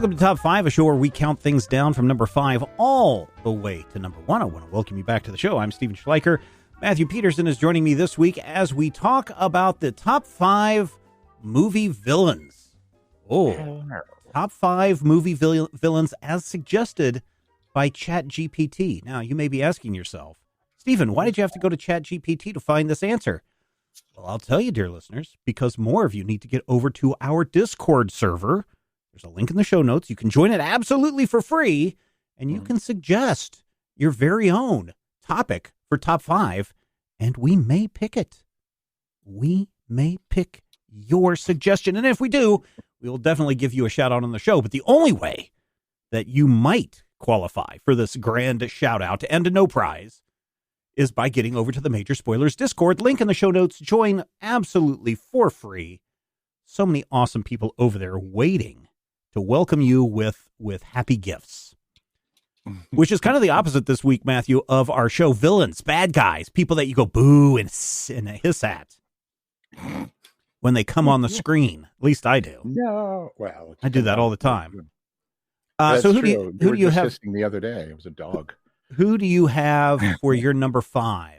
Welcome to Top 5, a show where we count things down from number 5 all the way to number 1. I want to welcome you back to the show. I'm Stephen Schleicher. Matthew Peterson is joining me this week as we talk about the top 5 movie villains. Oh, top 5 movie villains as suggested by ChatGPT. Now, you may be asking yourself, Stephen, why did you have to go to ChatGPT to find this answer? Well, I'll tell you, dear listeners, because more of you need to get over to our Discord server. There's a link in the show notes. You can join it absolutely for free, and you can suggest your very own topic for top 5, and we may pick it. We may pick your suggestion, and if we do, we will definitely give you a shout out on the show. But the only way that you might qualify for this grand shout out and a no prize is by getting over to the Major Spoilers Discord. Link in the show notes. Join absolutely for free. So many awesome people over there waiting to welcome you with happy gifts, which is kind of the opposite this week, Matthew, of our show villains, bad guys, people that you go boo and hiss at when they come on the screen. At least I do. No, well, I do that all the time. So who do you have the other day? It was a dog. Who do you have for your number 5?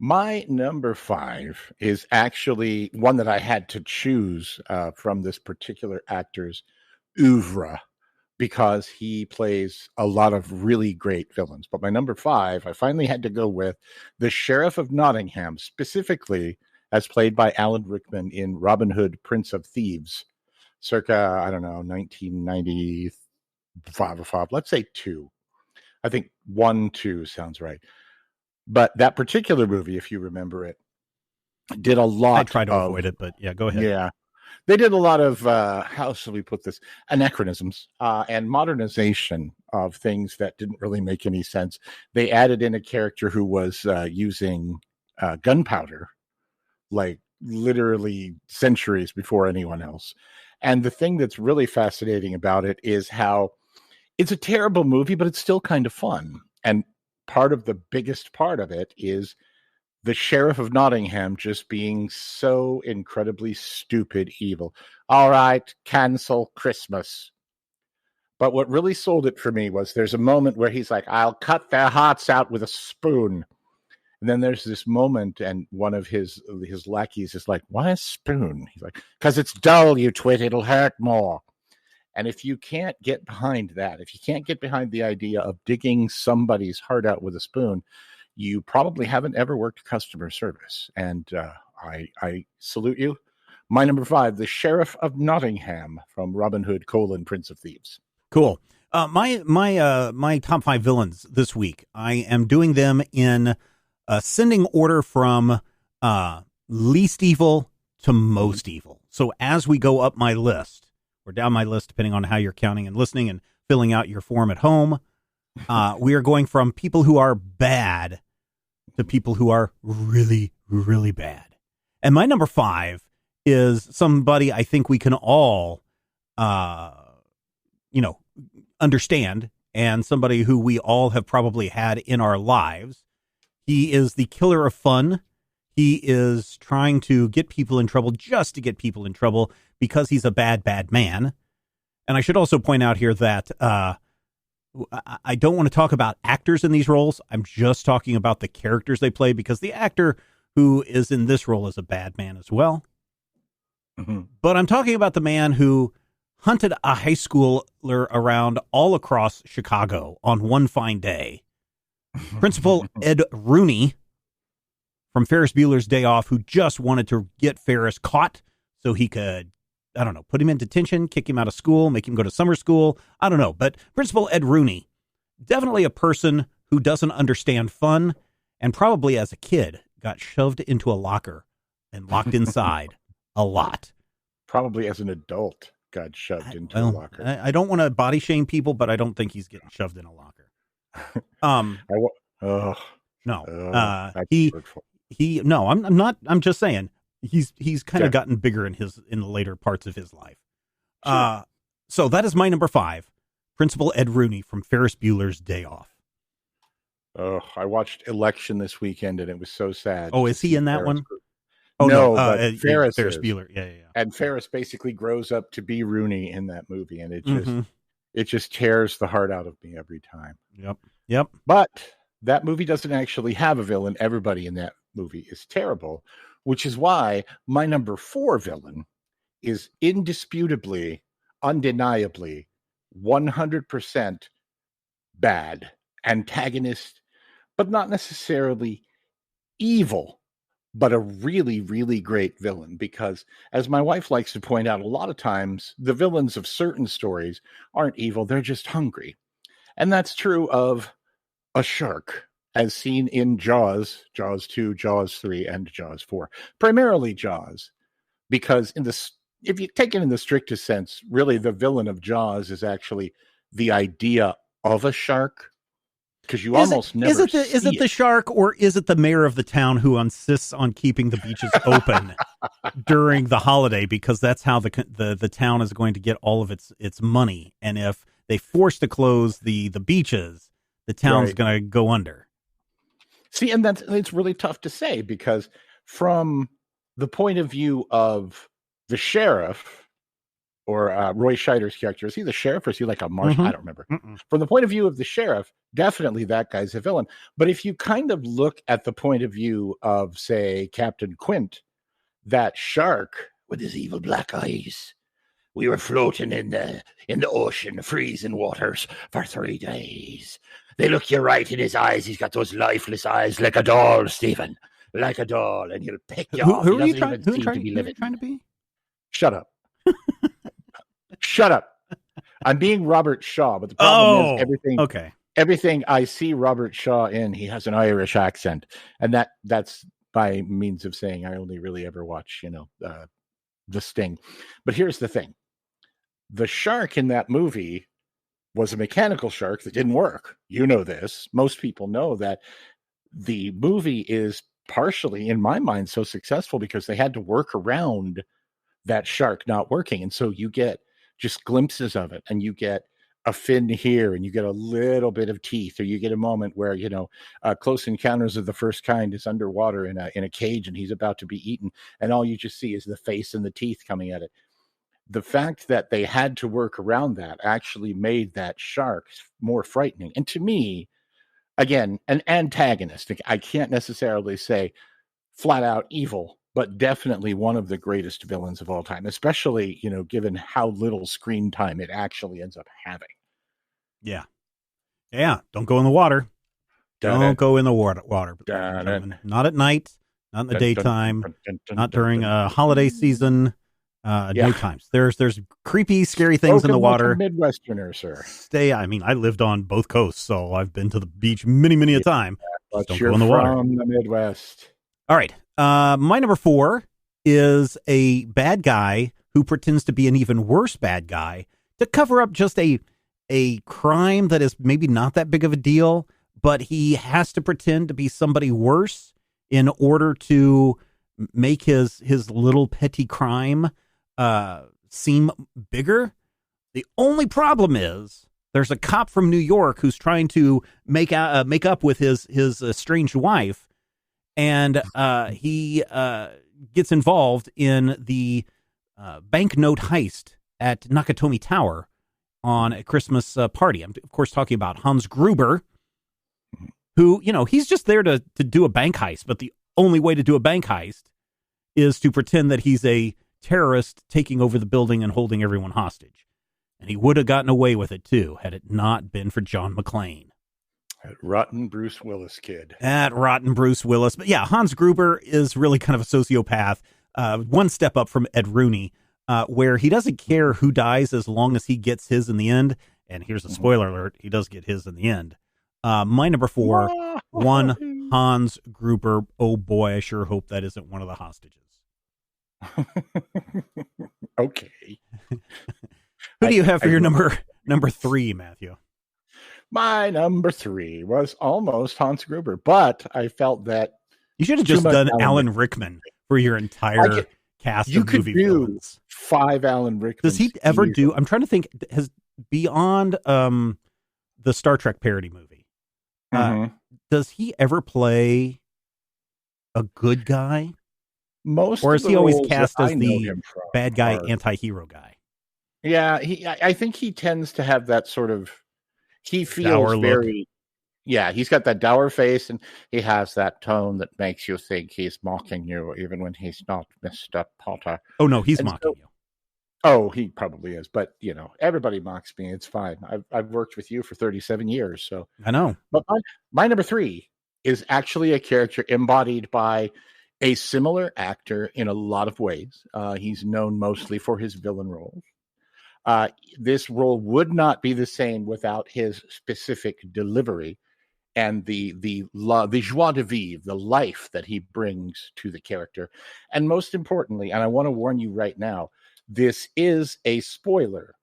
My number 5 is actually one that I had to choose from this particular actor's oeuvre because he plays a lot of really great villains. But my number 5, I finally had to go with the Sheriff of Nottingham, specifically as played by Alan Rickman in Robin Hood, Prince of Thieves, circa, 1995 or 5. Let's say 2. I think 1, 2 sounds right. But that particular movie, if you remember it, did a lot. I tried to avoid it, but yeah, go ahead. Yeah. They did a lot of, how shall we put this, anachronisms and modernization of things that didn't really make any sense. They added in a character who was using gunpowder, like literally centuries before anyone else. And the thing that's really fascinating about it is how it's a terrible movie, but it's still kind of fun. And part of the biggest part of it is the Sheriff of Nottingham just being so incredibly stupid evil. All right, cancel Christmas. But what really sold it for me was there's a moment where he's like, I'll cut their hearts out with a spoon. And then there's this moment, and one of his lackeys is like, why a spoon? He's like, because it's dull, you twit, it'll hurt more. And if you can't get behind that, if you can't get behind the idea of digging somebody's heart out with a spoon, you probably haven't ever worked customer service. And I salute you. My number 5, the Sheriff of Nottingham from Robin Hood, Prince of Thieves. Cool. My top 5 villains this week, I am doing them in ascending order from least evil to most evil. So as we go up my list, or down my list, depending on how you're counting and listening and filling out your form at home, we are going from people who are bad to people who are really, really bad. And my number 5 is somebody I think we can all, understand, and somebody who we all have probably had in our lives. He is the killer of fun. He is trying to get people in trouble just to get people in trouble because he's a bad, bad man. And I should also point out here that I don't want to talk about actors in these roles. I'm just talking about the characters they play, because the actor who is in this role is a bad man as well. Mm-hmm. But I'm talking about the man who hunted a high schooler around all across Chicago on one fine day. Principal Ed Rooney from Ferris Bueller's Day Off, who just wanted to get Ferris caught so he could, put him in detention, kick him out of school, make him go to summer school. I don't know. But Principal Ed Rooney, definitely a person who doesn't understand fun, and probably as a kid got shoved into a locker and locked inside a lot. Probably as an adult got shoved into a locker. I don't want to body shame people, but I don't think he's getting shoved in a locker. I'm not. I'm just saying he's kind of gotten bigger in the later parts of his life. Sure. So that is my number 5, Principal Ed Rooney from Ferris Bueller's Day Off. Oh, I watched Election this weekend and it was so sad. Oh, is he in that one? Oh no, No, but Ferris Ferris is. Bueller. Yeah, And Ferris basically grows up to be Rooney in that movie, and Mm-hmm. it just tears the heart out of me every time. Yep. Yep. But that movie doesn't actually have a villain. Everybody in that movie is terrible, which is why my number 4 villain is indisputably, undeniably, 100% bad, antagonist, but not necessarily evil, but a really, really great villain. Because, as my wife likes to point out, a lot of times the villains of certain stories aren't evil, they're just hungry. And that's true of a shark, as seen in Jaws, Jaws 2, Jaws 3, and Jaws 4. Primarily Jaws, because if you take it in the strictest sense, really the villain of Jaws is actually the idea of a shark, because you almost never is it the shark, or is it the mayor of the town who insists on keeping the beaches open during the holiday, because that's how the town is going to get all of its money, and if they force to close the beaches, the town's going to go under. See, and it's really tough to say, because from the point of view of the sheriff, or Roy Scheider's character, is he the sheriff or is he like a marshal? I don't remember. From the point of view of the sheriff, definitely that guy's a villain. But if you kind of look at the point of view of, say, Captain Quint, that shark with his evil black eyes, we were floating in the ocean, freezing waters for 3 days. They look you right in his eyes. He's got those lifeless eyes, like a doll, Stephen, like a doll, and he'll pick you off. Who are you trying to be? Shut up. Shut up. I'm being Robert Shaw, but the problem is everything I see Robert Shaw in, he has an Irish accent. And that's by means of saying I only really ever watch, The Sting. But here's the thing. The shark in that movie was a mechanical shark that didn't work. You know this. Most people know that the movie is partially, in my mind, so successful because they had to work around that shark not working. And so you get just glimpses of it, and you get a fin here, and you get a little bit of teeth, or you get a moment where, Close Encounters of the First Kind is underwater in a cage, and he's about to be eaten, and all you just see is the face and the teeth coming at it. The fact that they had to work around that actually made that shark more frightening. And to me, again, an antagonist. I can't necessarily say flat out evil, but definitely one of the greatest villains of all time, especially, given how little screen time it actually ends up having. Yeah. Yeah. Don't go in the water. Don't go in the water. Not at night, not in the daytime, not during a holiday season. No times. There's creepy, scary things in the water. Like a Midwesterner, sir. I lived on both coasts, so I've been to the beach many a time. But don't go in the water. From the Midwest. All right. My number 4 is a bad guy who pretends to be an even worse bad guy to cover up just a crime that is maybe not that big of a deal, but he has to pretend to be somebody worse in order to make his little petty crime seem bigger. The only problem is there's a cop from New York who's trying to make up with his estranged wife, and he gets involved in the banknote heist at Nakatomi Tower on a Christmas party. I'm, of course, talking about Hans Gruber, who, he's just there to do a bank heist, but the only way to do a bank heist is to pretend that he's a terrorist taking over the building and holding everyone hostage. And he would have gotten away with it, too, had it not been for John McClane. That rotten Bruce Willis kid. That rotten Bruce Willis. But yeah, Hans Gruber is really kind of a sociopath, one step up from Ed Rooney, where he doesn't care who dies as long as he gets his in the end. And here's a spoiler alert, he does get his in the end. My number 4, one Hans Gruber. Oh boy, I sure hope that isn't one of the hostages. Okay. Who do you have for your number 3, Matthew? My number 3 was almost Hans Gruber, but I felt that you should have just done Alan Rickman for your entire cast of movie villains. 5 Alan Rickman. Does he ever do? I'm trying to think. Has beyond the Star Trek parody movie? Does he ever play a good guy? Most Or of is the he always roles that cast as I know the him from bad guy, are, anti-hero guy? yeah, I think he tends to have that sort of, he feels Dour look. very, yeah, he's got that dour face, and he has that tone that makes you think he's mocking you, even when he's not, Mr. Potter. Oh, no, he's And mocking so, you. oh, he probably is, but everybody mocks me. It's fine. I've worked with you for 37 years, so. I know. But my number three is actually a character embodied by a similar actor in a lot of ways. He's known mostly for his villain roles. This role would not be the same without his specific delivery and the joie de vivre, the life that he brings to the character. And most importantly, and I want to warn you right now, this is a spoiler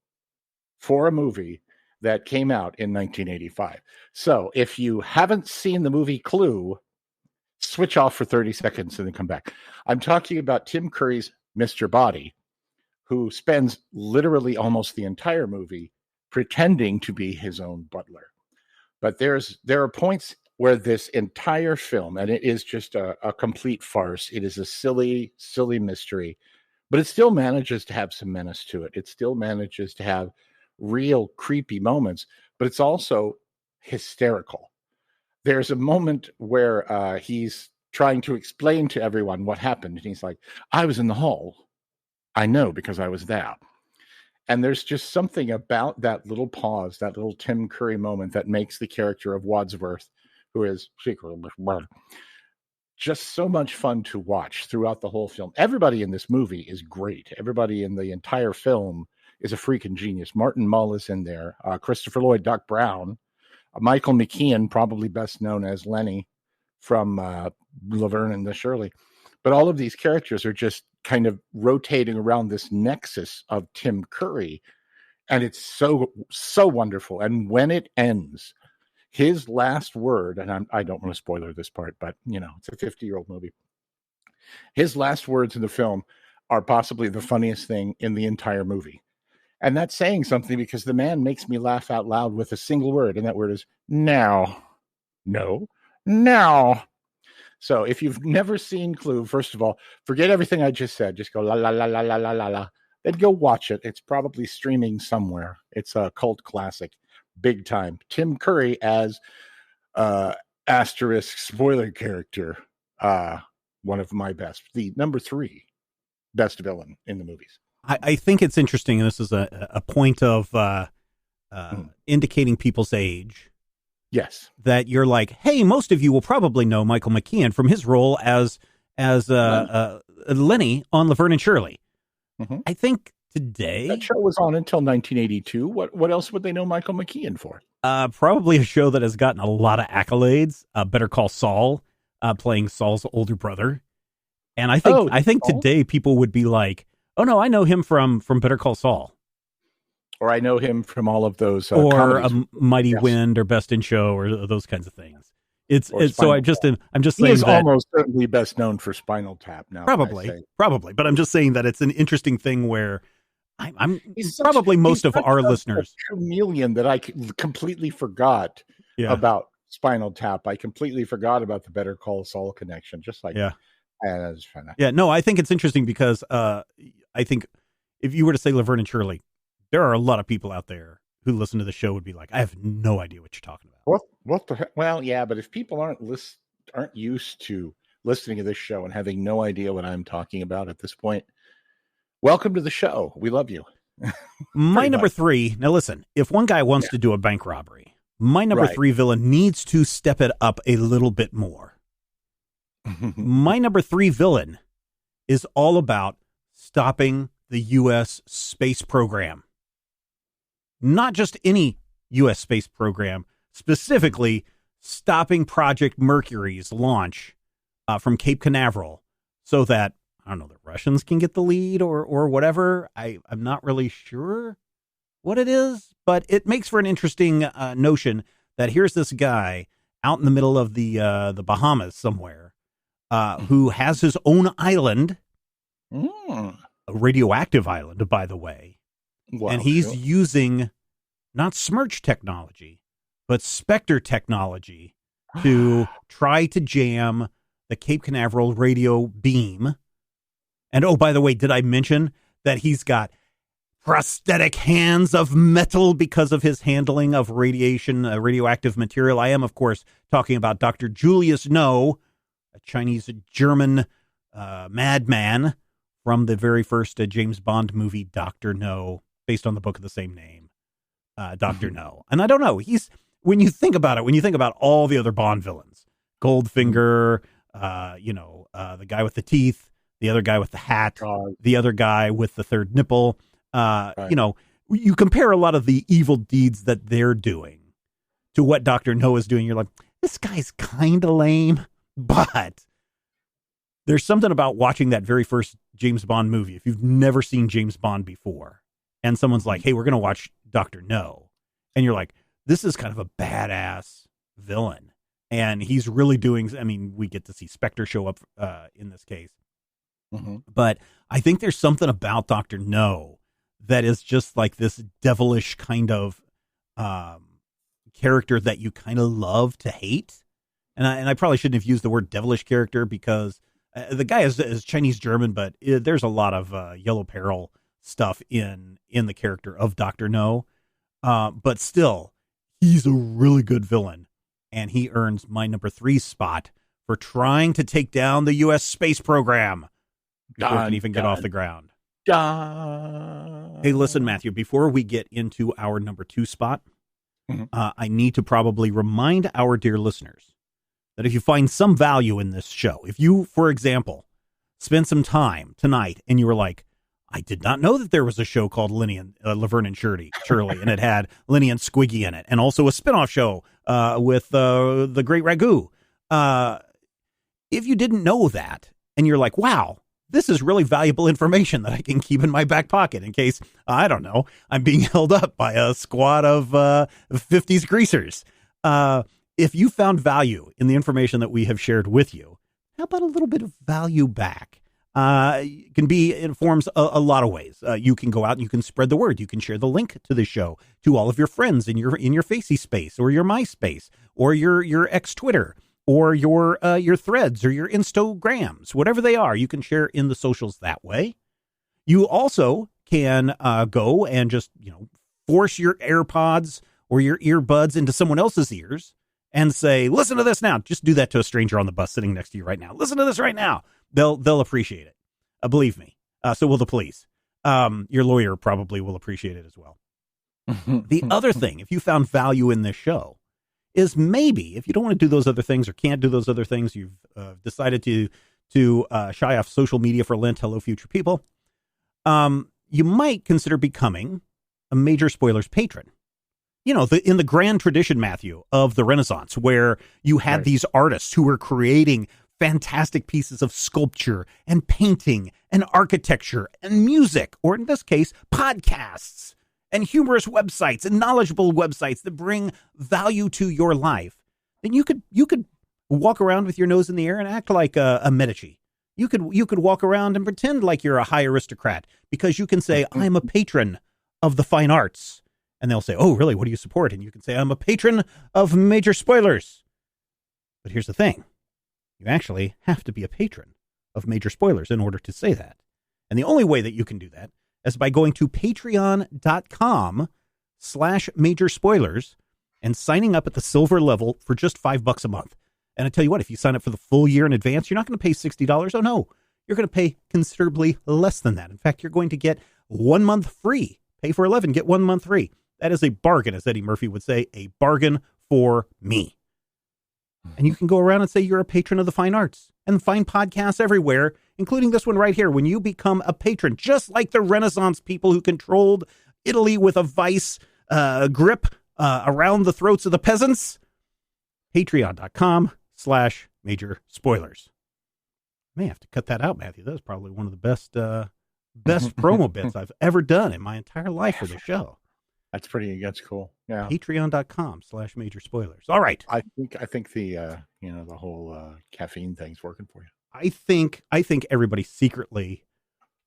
for a movie that came out in 1985. So if you haven't seen the movie Clue, switch off for 30 seconds and then come back. I'm talking about Tim Curry's Mr. Body, who spends literally almost the entire movie pretending to be his own butler. But there are points where this entire film, and it is just a complete farce. It is a silly, silly mystery, but it still manages to have some menace to it. It still manages to have real creepy moments, but it's also hysterical. There's a moment where he's trying to explain to everyone what happened, and he's like, I was in the hall. I know because I was there. And there's just something about that little pause, that little Tim Curry moment that makes the character of Wadsworth, who is just so much fun to watch throughout the whole film. Everybody in this movie is great. Everybody in the entire film is a freaking genius. Martin Mull is in there. Christopher Lloyd, Doc Brown. Michael McKean, probably best known as Lenny from Laverne and the Shirley. But all of these characters are just kind of rotating around this nexus of Tim Curry. And it's so, so wonderful. And when it ends, his last word, and I don't want to spoiler this part, but, it's a 50-year-old movie. His last words in the film are possibly the funniest thing in the entire movie. And that's saying something, because the man makes me laugh out loud with a single word, and that word is now. No, now. So if you've never seen Clue, first of all, forget everything I just said. Just go la la la la la la la la. Then go watch it. It's probably streaming somewhere. It's a cult classic, big time. Tim Curry as asterisk spoiler character, one of my best. The number 3 best villain in the movies. I think it's interesting, and this is a point of indicating people's age. Yes. That you're like, hey, most of you will probably know Michael McKean from his role as Lenny on Laverne and Shirley. Mm-hmm. I think today... That show was on until 1982. What else would they know Michael McKean for? Probably a show that has gotten a lot of accolades. Better Call Saul, playing Saul's older brother. And I think today people would be like, oh, no, I know him from Better Call Saul. Or I know him from all of those, or a Mighty Wind, or Best in Show, or those kinds of things. It's so I'm just saying he is almost certainly best known for Spinal Tap now. Probably, but I'm just saying that it's an interesting thing where I'm probably most of our listeners a chameleon that I completely forgot about Spinal Tap. I completely forgot about the Better Call Saul connection. Just like no, I think it's interesting because I think if you were to say Laverne and Shirley, there are a lot of people out there who listen to the show would be like, I have no idea what you're talking about. What the heck? Well, yeah, but if people aren't used to listening to this show and having no idea what I'm talking about at this point, welcome to the show. We love you. My number 3. Now listen, if one guy wants to do a bank robbery, my number 3 villain needs to step it up a little bit more. My number 3 villain is all about stopping the U.S. space program. Not just any U.S. space program, specifically stopping Project Mercury's launch from Cape Canaveral so that, I don't know, the Russians can get the lead or whatever. I'm not really sure what it is, but it makes for an interesting notion that here's this guy out in the middle of the Bahamas somewhere who has his own island, a radioactive island, by the way. Wow, and he's using not Smirch technology, but Spectre technology to try to jam the Cape Canaveral radio beam And oh, by the way, did I mention that he's got prosthetic hands of metal because of his handling of radiation, radioactive material? I am, of course, talking about Dr. Julius No, a Chinese-German madman from the very first James Bond movie, Dr. No, based on the book of the same name, Dr. No. And I don't know, when you think about it, when you think about all the other Bond villains, Goldfinger, the guy with the teeth, the other guy with the hat, the other guy with the third nipple, right. You compare a lot of the evil deeds that they're doing to what Dr. No is doing. You're like, this guy's kind of lame, but there's something about watching that very first James Bond movie. If you've never seen James Bond before and someone's like, hey, we're going to watch Dr. No. And you're like, this is kind of a badass villain. And he's really doing, we get to see Spectre show up in this case. Mm-hmm. But I think there's something about Dr. No that is just like this devilish kind of character that you kind of love to hate. And I probably shouldn't have used the word devilish character because the guy is Chinese-German, but there's a lot of Yellow Peril stuff in the character of Dr. No. But still, he's a really good villain. And he earns my number 3 spot for trying to take down the U.S. space program before it can even get off the ground. Hey, listen, Matthew, before we get into our number 2 spot, I need to probably remind our dear listeners that if you find some value in this show, if you, for example, spend some time tonight and you were like, I did not know that there was a show called Laverne and Shirley, and it had Lenny and Squiggy in it, and also a spinoff show with the Great Ragu. If you didn't know that, and you're like, wow, this is really valuable information that I can keep in my back pocket in case, I don't know, I'm being held up by a squad of 50s greasers. If you found value in the information that we have shared with you, how about a little bit of value back? It can be in forms a lot of ways. You can go out and you can spread the word. You can share the link to the show to all of your friends in your Facey space or your MySpace or your X Twitter or your Threads or your Instagrams, whatever they are. You can share in the socials that way. You also can go and just force your AirPods or your earbuds into someone else's ears and say, listen to this now. Just do that to a stranger on the bus sitting next to you right now. Listen to this right now. They'll appreciate it. Believe me. So will the police. Your lawyer probably will appreciate it as well. The other thing, if you found value in this show, is maybe if you don't want to do those other things or can't do those other things, you've decided to shy off social media for Lent. Hello, future people. You might consider becoming a Major Spoilers patron. In the grand tradition, Matthew, of the Renaissance, where you had these artists who were creating fantastic pieces of sculpture and painting and architecture and music, or in this case, podcasts and humorous websites and knowledgeable websites that bring value to your life, then you could walk around with your nose in the air and act like a Medici. You could walk around and pretend like you're a high aristocrat because you can say, I'm a patron of the fine arts. And they'll say, oh, really? What do you support? And you can say, I'm a patron of Major Spoilers. But here's the thing. You actually have to be a patron of Major Spoilers in order to say that. And the only way that you can do that is by going to patreon.com/Major Spoilers and signing up at the silver level for just $5 a month. And I tell you what, if you sign up for the full year in advance, you're not going to pay $60. Oh, no. You're going to pay considerably less than that. In fact, you're going to get 1 month free. Pay for 11, get 1 month free. That is a bargain, as Eddie Murphy would say, a bargain for me. And you can go around and say you're a patron of the fine arts and find podcasts everywhere, including this one right here. When you become a patron, just like the Renaissance people who controlled Italy with a vice grip around the throats of the peasants, patreon.com/Major Spoilers. May have to cut that out, Matthew. That was probably one of the best promo bits I've ever done in my entire life for the show. That's cool. Yeah. Patreon.com/Major Spoilers. All right. I think the the whole caffeine thing's working for you. I think everybody secretly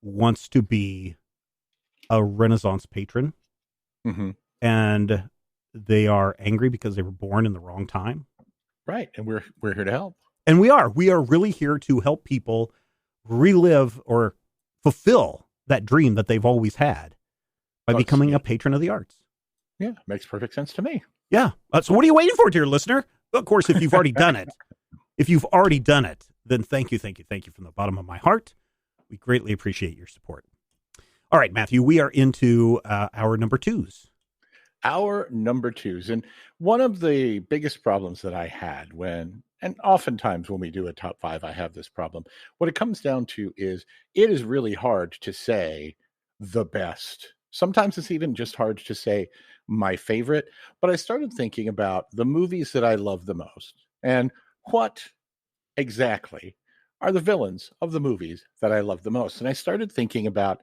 wants to be a Renaissance patron. Mm-hmm. And they are angry because they were born in the wrong time. Right. And we're here to help. And we are really here to help people relive or fulfill that dream that they've always had by becoming a patron of the arts. Yeah, makes perfect sense to me. Yeah. So what are you waiting for, dear listener? Of course, if you've already done it, then thank you from the bottom of my heart. We greatly appreciate your support. All right, Matthew, we are into our number twos. Our number twos. And one of the biggest problems that I had and oftentimes when we do a top five, I have this problem. What it comes down to is it is really hard to say the best. Sometimes it's even just hard to say my favorite. But I started thinking about the movies that I love the most and what exactly are the villains of the movies that I love the most. And I started thinking about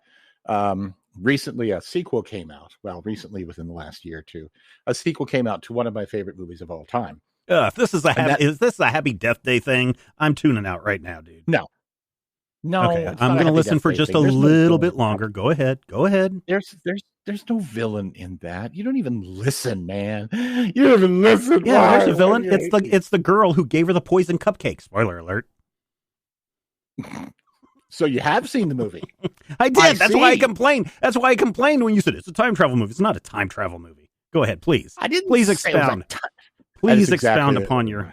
recently a sequel came out. Well, recently within the last year or two, a sequel came out to one of my favorite movies of all time. If this is is this a Happy Death Day thing? I'm tuning out right now, dude. No. Okay, I'm going to listen for just a little bit longer. Go ahead. There's no villain in that. You don't even listen, man. You don't even listen. Yeah, there's a villain. It's the girl who gave her the poison cupcake. Spoiler alert. So you have seen the movie. I did. That's why I complained. That's why I complained when you said it's a time travel movie. It's not a time travel movie. Go ahead, please. I didn't. Please expound. Please expound upon your.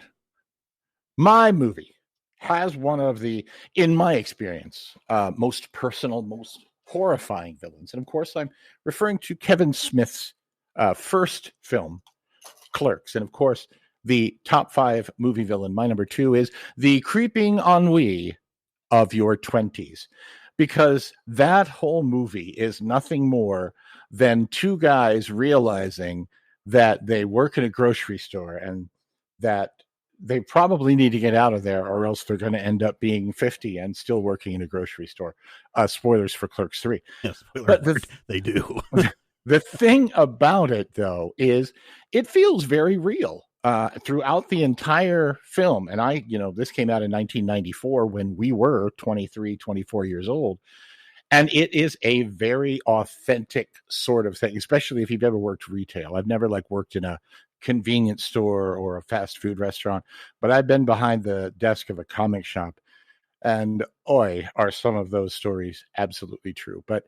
My movie has one of the, in my experience, most personal, most horrifying villains, and of course, I'm referring to Kevin Smith's first film, Clerks, and of course, the top five movie villain. My number two is the creeping ennui of your 20s, because that whole movie is nothing more than two guys realizing that they work in a grocery store and that they probably need to get out of there or else they're going to end up being 50 and still working in a grocery store. Spoilers for Clerks 3. Yes, but they do. The thing about it, though, is it feels very real. Throughout the entire film. And this came out in 1994 when we were 23, 24 years old. And it is a very authentic sort of thing, especially if you've ever worked retail. I've never worked in a convenience store or a fast food restaurant, but I've been behind the desk of a comic shop. And are some of those stories absolutely true. But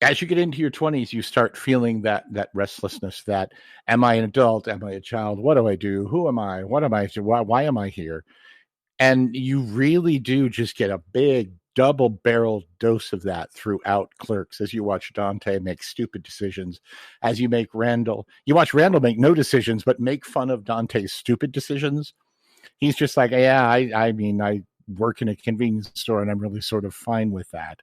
as you get into your 20s, you start feeling that restlessness, that am I an adult? Am I a child? What do I do? Who am I? What am I? Why am I here? And you really do just get a big double-barreled dose of that throughout Clerks as you watch Dante make stupid decisions, as you watch Randall make no decisions, but make fun of Dante's stupid decisions. He's just like, yeah, I work in a convenience store and I'm really sort of fine with that.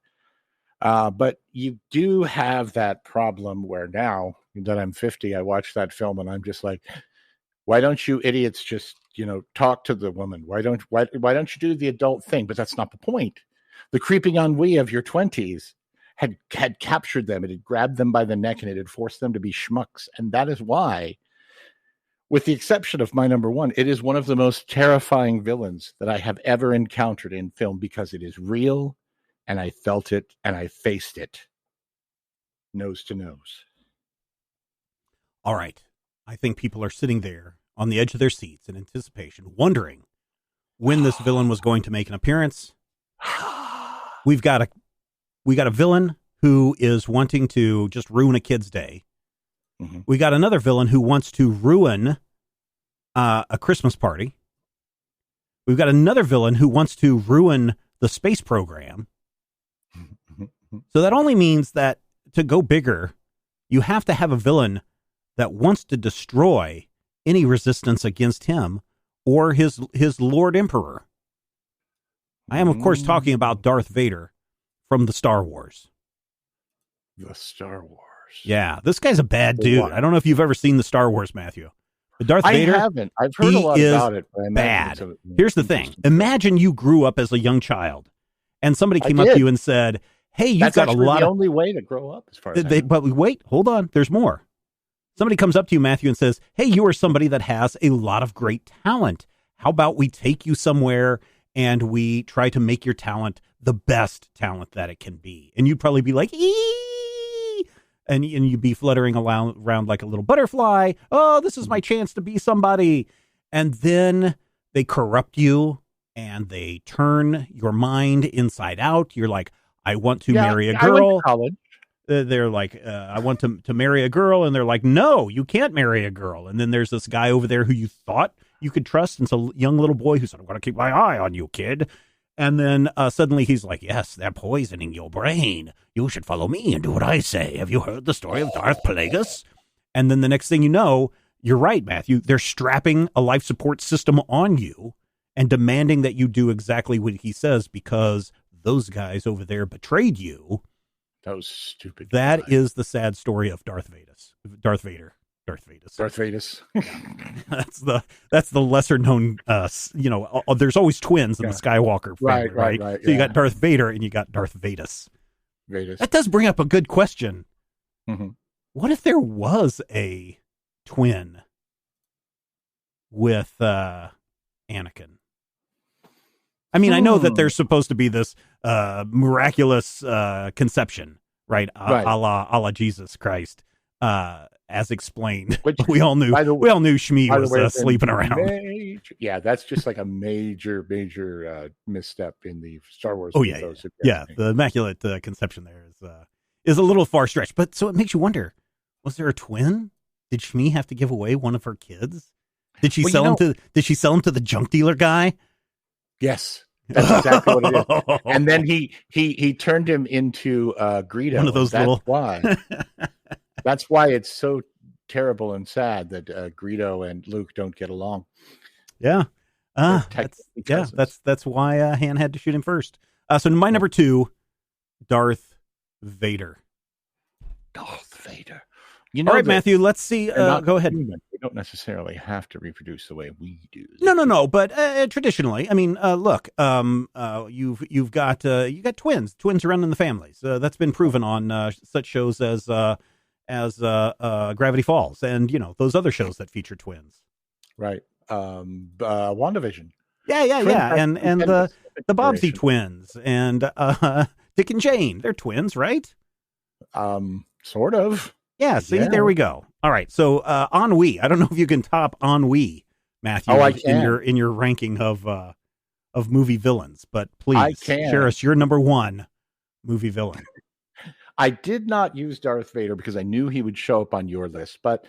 But you do have that problem where now that I'm 50, I watch that film and I'm just like, why don't you idiots just, talk to the woman? Why don't you do the adult thing? But that's not the point. The creeping ennui of your 20s had captured them. It had grabbed them by the neck and it had forced them to be schmucks. And that is why, with the exception of my number one, it is one of the most terrifying villains that I have ever encountered in film, because it is real. And I felt it, and I faced it, nose to nose. All right. I think people are sitting there on the edge of their seats in anticipation, wondering when this villain was going to make an appearance. We've got a villain who is wanting to just ruin a kid's day. Mm-hmm. We got another villain who wants to ruin a Christmas party. We've got another villain who wants to ruin the space program. So that only means that to go bigger, you have to have a villain that wants to destroy any resistance against him or his Lord Emperor. I am, of course, talking about Darth Vader from the Star Wars. The Star Wars. Yeah, this guy's a bad dude. I don't know if you've ever seen the Star Wars, Matthew. But Darth Vader, I haven't. I've heard a lot about it. But bad. Here's the thing. Imagine you grew up as a young child and somebody came up to you and said, hey, you've got a lot the only way to grow up as far as but wait, hold on. There's more. Somebody comes up to you, Matthew, and says, hey, you are somebody that has a lot of great talent. How about we take you somewhere and we try to make your talent the best talent that it can be? And you'd probably be like, ee! And you'd be fluttering around like a little butterfly. Oh, this is my chance to be somebody. And then they corrupt you and they turn your mind inside out. You're like, I want to Yeah, marry a I went to girl. college. They're like, I want to marry a girl, and they're like, no, you can't marry a girl. And then there's this guy over there who you thought you could trust, and it's a young little boy who said, I'm going to keep my eye on you, kid. And then suddenly he's like, yes, they're poisoning your brain. You should follow me and do what I say. Have you heard the story of Darth Plagueis? And then the next thing you know, you're right, Matthew, they're strapping a life support system on you and demanding that you do exactly what he says because those guys over there betrayed you. Those stupid That guys. is the sad story of Darth Vader. Darth Vader. That's the lesser known. There's always twins in the Skywalker family, right? So you got Darth Vader and you got Darth Vadus. That does bring up a good question. Mm-hmm. What if there was a twin with Anakin? I mean, I know that there's supposed to be this miraculous conception, right? A la Jesus Christ, as explained. Which we all knew. We all knew Shmi was sleeping around. That's just like a major misstep in the Star Wars. Oh yeah. The Immaculate Conception there is a little far stretched, but so it makes you wonder: was there a twin? Did Shmi have to give away one of her kids? Did she sell him to? Did she sell him to the junk dealer guy? Yes, that's exactly what it is. And then he turned him into Greedo. One of those that's why. That's why it's so terrible and sad that Greedo and Luke don't get along. Yeah. That's why Han had to shoot him first. So my number 2, Darth Vader. You know, all right, Matthew, let's see. Go ahead. They don't necessarily have to reproduce the way we do. No. But traditionally, I mean, look, you've got twins around in the families. That's been proven on such shows as Gravity Falls, and those other shows that feature twins. Right. WandaVision. Yeah. And the Bobbsey twins and Dick and Jane. They're twins, right? Sort of. Yeah, see, there we go. All right, so Ennui. I don't know if you can top Ennui, Matthew, in your ranking of movie villains, but please share us your number 1 movie villain. I did not use Darth Vader because I knew he would show up on your list, but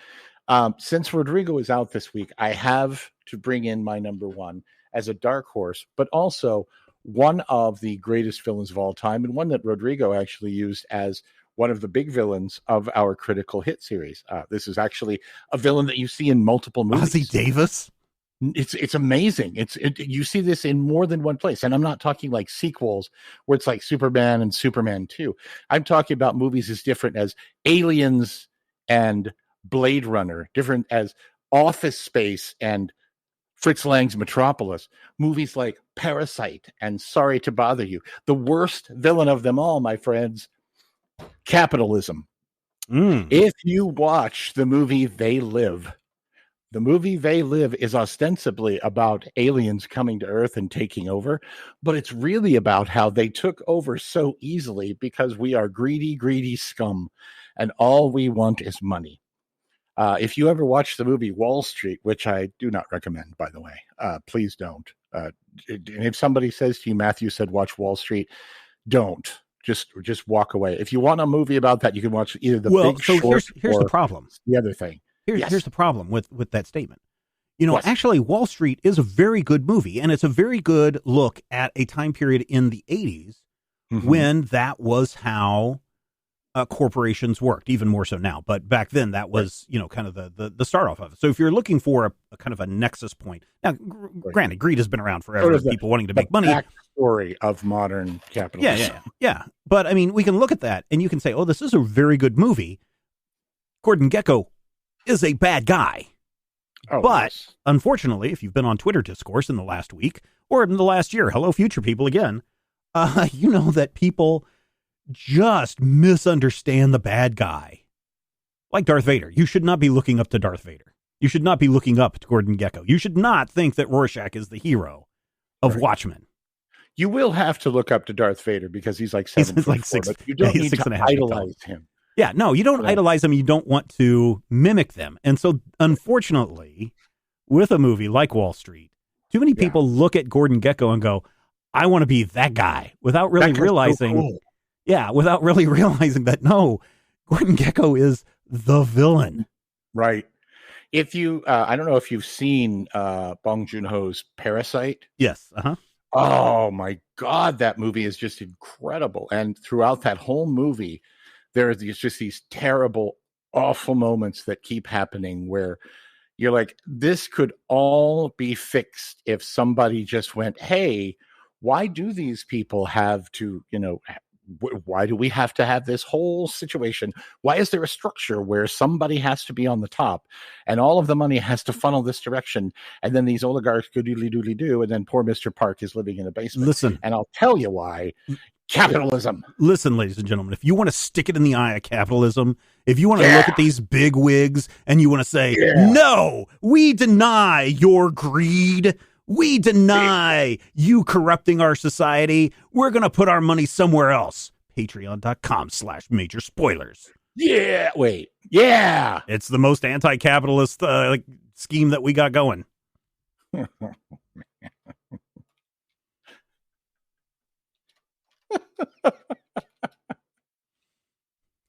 since Rodrigo is out this week, I have to bring in my number 1 as a dark horse, but also one of the greatest villains of all time, and one that Rodrigo actually used as one of the big villains of our critical hit series. This is actually a villain that you see in multiple movies. Ossie Davis? It's amazing. You see this in more than one place. And I'm not talking like sequels where it's like Superman and Superman 2. I'm talking about movies as different as Aliens and Blade Runner, different as Office Space and Fritz Lang's Metropolis, movies like Parasite and Sorry to Bother You. The worst villain of them all, my friends, capitalism. If you watch the movie They Live, the movie They Live is ostensibly about aliens coming to Earth and taking over, but it's really about how they took over so easily because we are greedy scum, and all we want is money. If you ever watch the movie Wall Street, which I do not recommend, by the way, please don't. And if somebody says to you, Matthew said, watch Wall Street, don't. Just walk away. If you want a movie about that, you can watch either The Big Short here's or the problem. The other thing. Here's the problem with that statement. Actually, Wall Street is a very good movie, and it's a very good look at a time period in the 80s when that was how corporations worked, even more so now. But back then, that was kind of the start off of it. So if you're looking for a kind of a nexus point, now, granted, greed has been around forever. Sort of people wanting to make money. Backstory of modern capitalism. Yeah. But I mean, we can look at that, and you can say, "Oh, this is a very good movie." Gordon Gekko is a bad guy. Unfortunately, if you've been on Twitter discourse in the last week or in the last year, hello, future people again, you know that people just misunderstand the bad guy. Like Darth Vader. You should not be looking up to Darth Vader. You should not be looking up to Gordon Gekko. You should not think that Rorschach is the hero of Watchmen. You will have to look up to Darth Vader because he's like 7 foot 4, but you don't need to idolize him. Yeah, no, you don't idolize them. You don't want to mimic them. And so, unfortunately, with a movie like Wall Street, too many people look at Gordon Gekko and go, I want to be that guy, without really realizing Yeah, without really realizing that, no, Gordon Gekko is the villain. Right. If you, I don't know if you've seen Bong Joon-ho's Parasite. Yes. Uh-huh. Oh my God, that movie is just incredible. And throughout that whole movie, there are just these terrible, awful moments that keep happening where you're like, this could all be fixed if somebody just went, hey, why do these people have to, why do we have to have this whole situation? Why is there a structure where somebody has to be on the top and all of the money has to funnel this direction? And then these oligarchs go doodly doodly do. And then poor Mr. Park is living in a basement. Listen. And I'll tell you why. Capitalism. Listen, ladies and gentlemen, if you want to stick it in the eye of capitalism, if you want to look at these big wigs and you want to say, no, we deny your greed. We deny you corrupting our society. We're going to put our money somewhere else. Patreon.com/major spoilers. Yeah. Wait. Yeah. It's the most anti-capitalist scheme that we got going.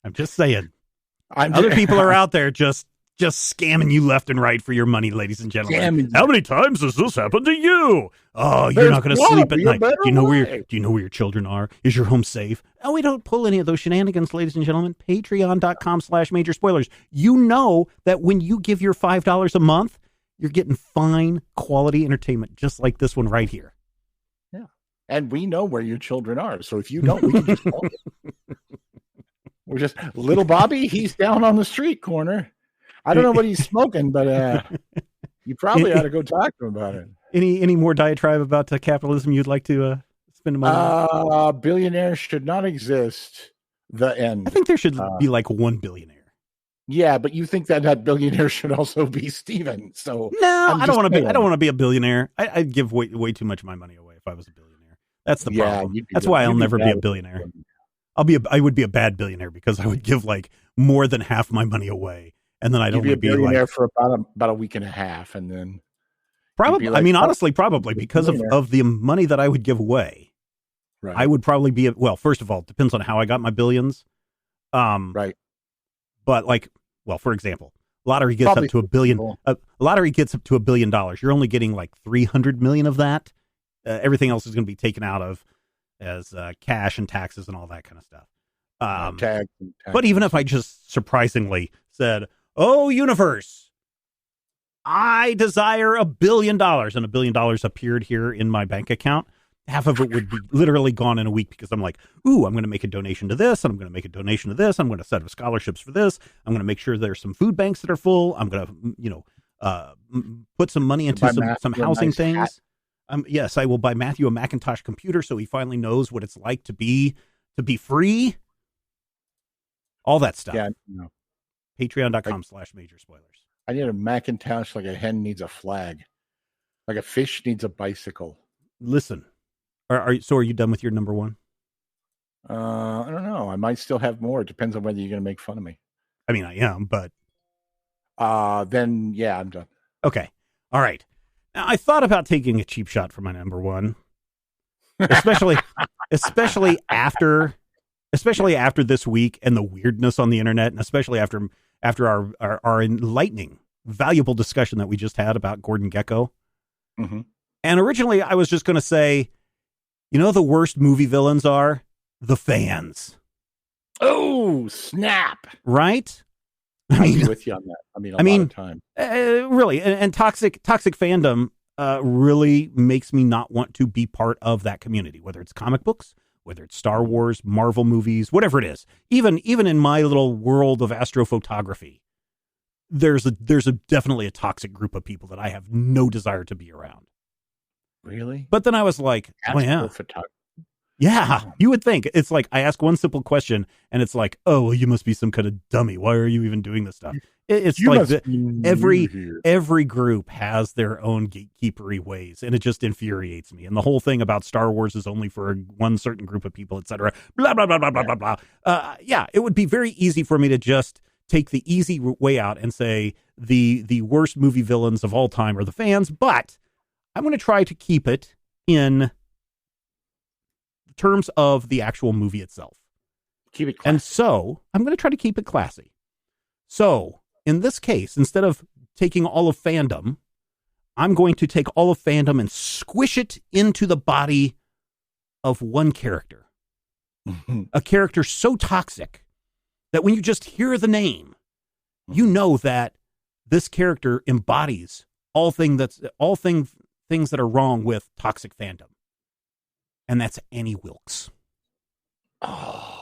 I'm just saying. Other people are out there just scamming you left and right for your money, ladies and gentlemen. How many times has this happened to you? Oh, you're not going to sleep at night. Do you know where your children are? Is your home safe? Oh, we don't pull any of those shenanigans, ladies and gentlemen. Patreon.com/major spoilers. You know that when you give your $5 a month, you're getting fine quality entertainment, just like this one right here. Yeah. And we know where your children are. So if you don't, we can just call you. We're just little Bobby. He's down on the street corner. I don't know what he's smoking, but you probably ought to go talk to him about it. Any more diatribe about capitalism you'd like to spend money on? Billionaires should not exist. The end. I think there should be like one billionaire. Yeah, but you think that billionaire should also be Steven. So no, I don't want to be. I don't want to be a billionaire. I'd give way too much of my money away if I was a billionaire. That's the problem. That's why I'll never be a billionaire. I would be a bad billionaire because I would give like more than half my money away, and then I'd only be a billionaire for about a week and a half, and then probably. Like, honestly, probably because of the money that I would give away. Right. I would probably be first of all, it depends on how I got my billions. Right. But for example, lottery gets up to $1 billion. Lottery gets up to $1 billion. You're only getting like 300 million of that. Everything else is going to be taken out of as cash and taxes and all that kind of stuff. Tax. But even if I just surprisingly said, "Oh, universe, I desire $1 billion," and $1 billion appeared here in my bank account, half of it would be literally gone in a week because I'm like, ooh, I'm going to make a donation to this, and I'm going to make a donation to this. I'm going to set up scholarships for this. I'm going to make sure there's some food banks that are full. I'm going to, put some money into some housing things. Yes, I will buy Matthew a Macintosh computer so he finally knows what it's like to be free. All that stuff. Yeah. No. Patreon.com/major spoilers. I need a Macintosh like a hen needs a flag, like a fish needs a bicycle. Listen, are you done with your number one? I don't know. I might still have more. It depends on whether you're going to make fun of me. I mean, I am, but then yeah, I'm done. Okay, all right. Now, I thought about taking a cheap shot for my number one, especially after this week and the weirdness on the internet, and especially after our enlightening, valuable discussion that we just had about Gordon Gekko. Mm-hmm. And originally, I was just going to say, the worst movie villains are the fans. Oh, snap! Right? I'm with you on that. A lot of time. Really, and toxic fandom really makes me not want to be part of that community, whether it's comic books, whether it's Star Wars, Marvel movies, whatever it is. Even in my little world of astrophotography, there's definitely a toxic group of people that I have no desire to be around. Really? But then I was like, oh yeah. Yeah, you would think. It's like I ask one simple question and it's like, oh, well, you must be some kind of dummy. Why are you even doing this stuff? It's like every group has their own gatekeepery ways, and it just infuriates me. And the whole thing about Star Wars is only for one certain group of people, etc. Blah, blah, blah, blah, blah, blah, blah. Yeah, it would be very easy for me to just take the easy way out and say the worst movie villains of all time are the fans, but I'm going to try to keep it in terms of the actual movie itself. Keep it classy. And so I'm going to try to keep it classy. So in this case, instead of taking all of fandom, I'm going to take all of fandom and squish it into the body of one character. A character so toxic that when you just hear the name, you know that this character embodies things that are wrong with toxic fandom. And that's Annie Wilkes. Oh.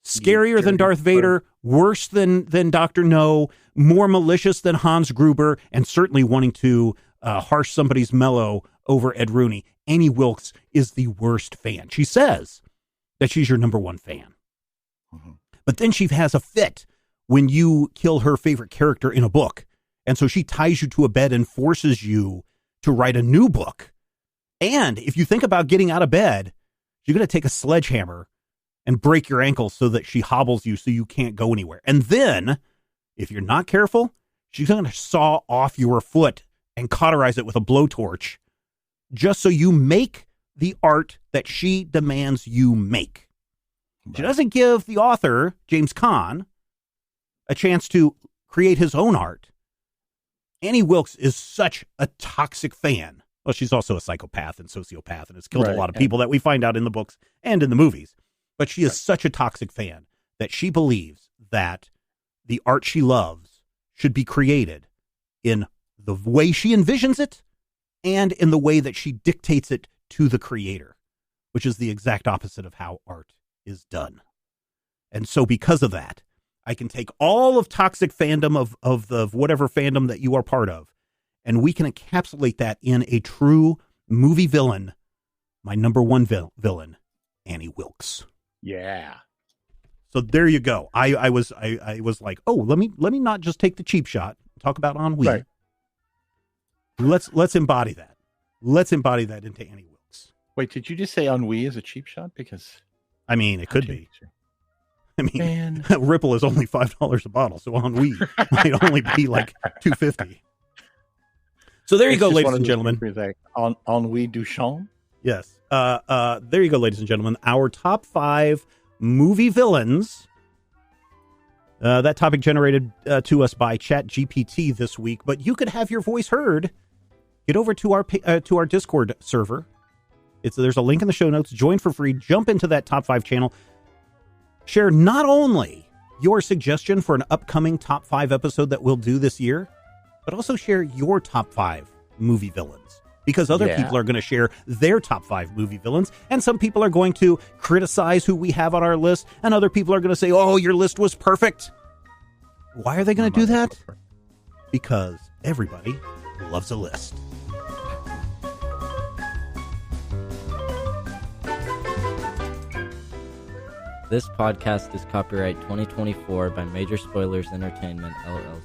Scarier than Darth Vader, worse than Dr. No, more malicious than Hans Gruber, and certainly wanting to harsh somebody's mellow over Ed Rooney. Annie Wilkes is the worst fan. She says that she's your number one fan. Mm-hmm. But then she has a fit when you kill her favorite character in a book. And so she ties you to a bed and forces you to write a new book. And if you think about getting out of bed, you're going to take a sledgehammer and break your ankle so that she hobbles you so you can't go anywhere. And then, if you're not careful, she's going to saw off your foot and cauterize it with a blowtorch just so you make the art that she demands you make. Right. She doesn't give the author, James Caan, a chance to create his own art. Annie Wilkes is such a toxic fan. Well, she's also a psychopath and sociopath and has killed a lot of people that we find out in the books and in the movies. But she is such a toxic fan that she believes that the art she loves should be created in the way she envisions it and in the way that she dictates it to the creator, which is the exact opposite of how art is done. And so because of that, I can take all of toxic fandom of the whatever fandom that you are part of, and we can encapsulate that in a true movie villain, my number one villain, Annie Wilkes. Yeah. So there you go. I was like, oh, let me not just take the cheap shot. Talk about ennui. Right. Let's embody that. Let's embody that into Annie Wilkes. Wait, did you just say ennui is a cheap shot? Because I mean, it could be. I mean, Ripple is only $5 a bottle, so ennui might only be like $2.50. So there you go, ladies and gentlemen. Like, ennui Duchamp. Yes. There you go, ladies and gentlemen. Our top 5 movie villains. That topic generated to us by ChatGPT this week, but you could have your voice heard. Get over to our Discord server. There's a link in the show notes. Join for free. Jump into that top 5 channel. Share not only your suggestion for an upcoming top 5 episode that we'll do this year, but also share your top 5 movie villains. Because other people are going to share their top 5 movie villains, and some people are going to criticize who we have on our list, and other people are going to say, oh, your list was perfect. Why are they going to do that? Because everybody loves a list. This podcast is copyright 2024 by Major Spoilers Entertainment, LLC.